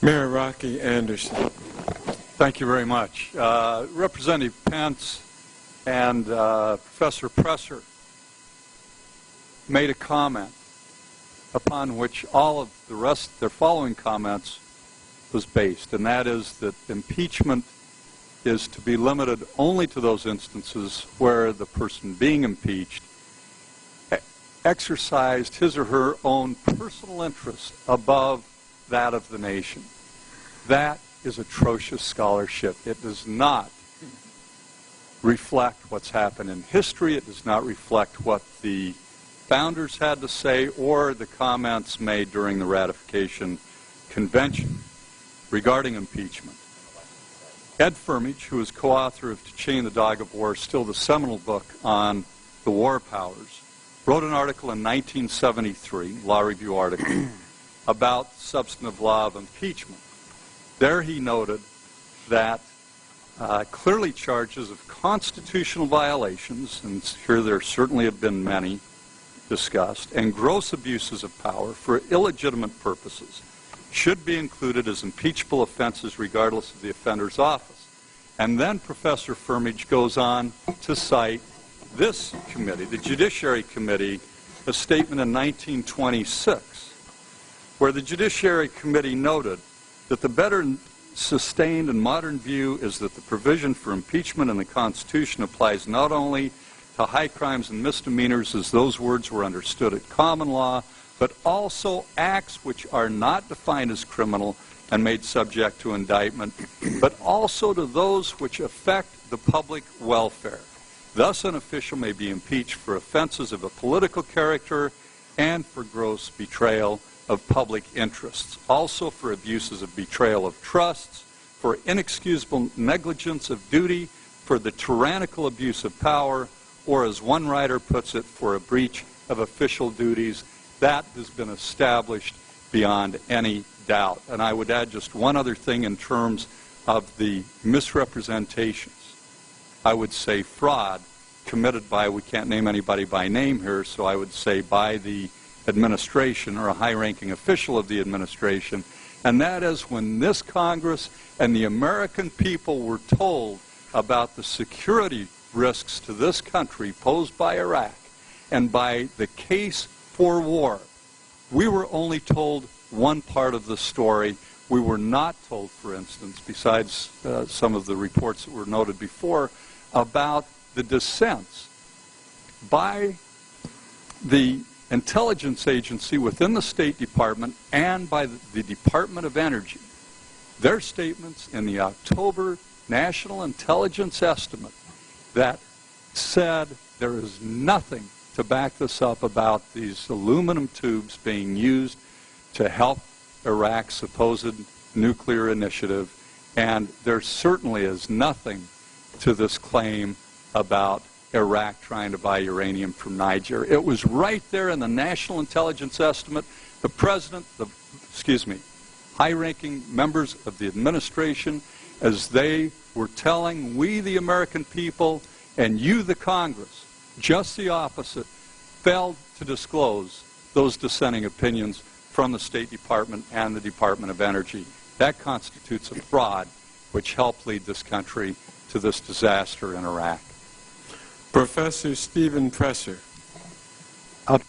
Mayor Rocky Anderson. Thank you very much. Representative Pence and Professor Presser made a comment upon which all of the rest of their following comments was based, and that is that impeachment is to be limited only to those instances where the person being impeached exercised his or her own personal interest above that of the nation. That is atrocious scholarship. It does not reflect what's happened in history. It does not reflect what the founders had to say or the comments made during the ratification convention regarding impeachment. Ed Firmage, who is co-author of To Chain the Dog of War, still the seminal book on the war powers, wrote an article in 1973, Law Review article, about substantive law of impeachment. There he noted that clearly charges of constitutional violations, and here there certainly have been many discussed, and gross abuses of power for illegitimate purposes should be included as impeachable offenses regardless of the offender's office. And then Professor Firmage goes on to cite this committee, the Judiciary Committee, a statement in 1926, where the Judiciary Committee noted that the better sustained and modern view is that the provision for impeachment in the Constitution applies not only to high crimes and misdemeanors as those words were understood at common law, but also acts which are not defined as criminal and made subject to indictment, but also to those which affect the public welfare. Thus, an official may be impeached for offenses of a political character and for gross betrayal of public interests, also for abuses of betrayal of trusts, for inexcusable negligence of duty, for the tyrannical abuse of power, or as one writer puts it, for a breach of official duties. That has been established beyond any doubt. And I would add just one other thing in terms of the misrepresentations. I would say fraud committed by, we can't name anybody by name here, so I would say by the administration or a high-ranking official of the administration, and that is when this Congress and the American people were told about the security risks to this country posed by Iraq and by the case for war. We were only told one part of the story. We were not told, for instance, besides some of the reports that were noted before, about the dissents by the intelligence agency within the State Department and by the Department of Energy. Their statements in the October National Intelligence Estimate that said there is nothing to back this up about these aluminum tubes being used to help Iraq's supposed nuclear initiative, and there certainly is nothing to this claim about Iraq trying to buy uranium from Niger. It was right there in the National Intelligence Estimate. The President, high-ranking members of the administration, as they were telling we, the American people, and you, the Congress, just the opposite, failed to disclose those dissenting opinions from the State Department and the Department of Energy. That constitutes a fraud which helped lead this country to this disaster in Iraq. Professor Stephen Presser. I'll